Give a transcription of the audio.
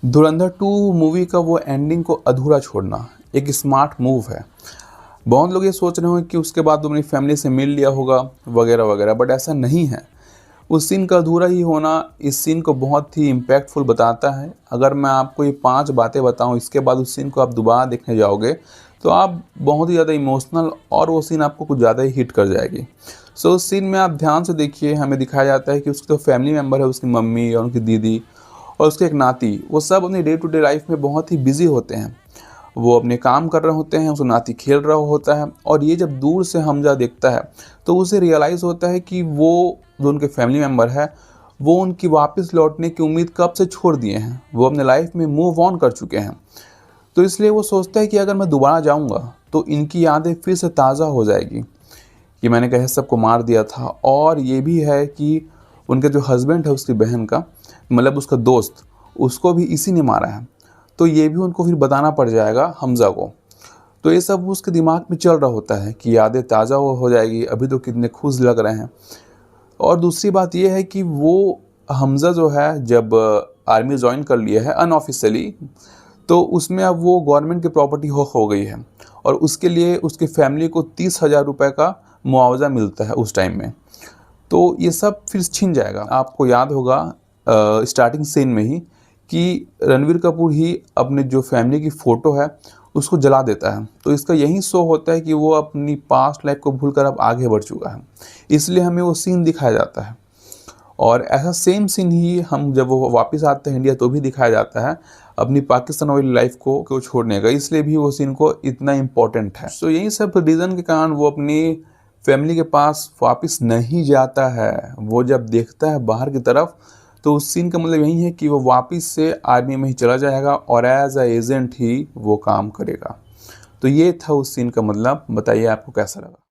धुरंधर 2 movie का वो ending को अधूरा छोड़ना एक स्मार्ट मूव है। बहुत लोग ये सोच रहे होंगे कि उसके बाद वो अपनी फैमिली से मिल लिया होगा वगैरह वगैरह, बट ऐसा नहीं है। उस सीन का अधूरा ही होना इस सीन को बहुत ही इम्पैक्टफुल बताता है। अगर मैं आपको ये 5 बातें बताऊं, इसके बाद उस सीन को आप दोबारा देखने जाओगे तो आप बहुत ही ज़्यादा इमोशनल और वो सीन आपको कुछ ज़्यादा ही हिट कर जाएगी। सो उस सीन में आप ध्यान से देखिए, हमें दिखाया जाता है कि उसके जो फैमिली मेम्बर है, उसकी मम्मी और उनकी दीदी और उसके एक नाती, वो सब अपनी डे टू डे लाइफ में बहुत ही बिजी होते हैं। वो अपने काम कर रहे होते हैं, उसका नाती खेल रहा होता है, और ये जब दूर से हमजा देखता है तो उसे रियलाइज़ होता है कि वो जो उनके फैमिली मेम्बर है वो उनकी वापस लौटने की उम्मीद कब से छोड़ दिए हैं। वो अपने लाइफ में मूव ऑन कर चुके हैं। तो इसलिए वो सोचता है कि अगर मैं दोबारा जाऊंगा तो इनकी यादें फिर से ताज़ा हो जाएगी कि मैंने कहे सबको मार दिया था। और ये भी है कि उनके जो हस्बैंड है उसकी बहन का, मतलब उसका दोस्त, उसको भी इसी ने मारा है। तो ये भी उनको फिर बताना पड़ जाएगा हमज़ा को। तो ये सब उसके दिमाग में चल रहा होता है कि यादें ताज़ा हो जाएगी, अभी तो कितने खुश लग रहे हैं। और दूसरी बात ये है कि वो हमज़ा जो है, जब आर्मी ज्वाइन कर लिया है अनऑफिशियली, तो उसमें अब वो गवर्नमेंट की प्रॉपर्टी हो गई है, और उसके लिए उसकी फैमिली को 30,000 रुपये का मुआवजा मिलता है उस टाइम में। तो ये सब फिर छिन जाएगा। आपको याद होगा स्टार्टिंग सीन में ही कि रणवीर कपूर ही अपने जो फैमिली की फ़ोटो है उसको जला देता है। तो इसका यही शो होता है कि वो अपनी पास्ट लाइफ को भूलकर अब आगे बढ़ चुका है, इसलिए हमें वो सीन दिखाया जाता है। और ऐसा सेम सीन ही हम जब वो वापस आते हैं इंडिया तो भी दिखाया जाता है अपनी पाकिस्तान वाली लाइफ को छोड़ने का, इसलिए भी वो सीन को इतना इम्पोर्टेंट है। तो यही सब रीज़न के कारण वो अपनी फैमिली के पास वापस नहीं जाता है। वो जब देखता है बाहर की तरफ तो उस सीन का मतलब यही है कि वो वापस से आर्मी में ही चला जाएगा और एज ए एजेंट ही वो काम करेगा। तो ये था उस सीन का मतलब। बताइए आपको कैसा लगा।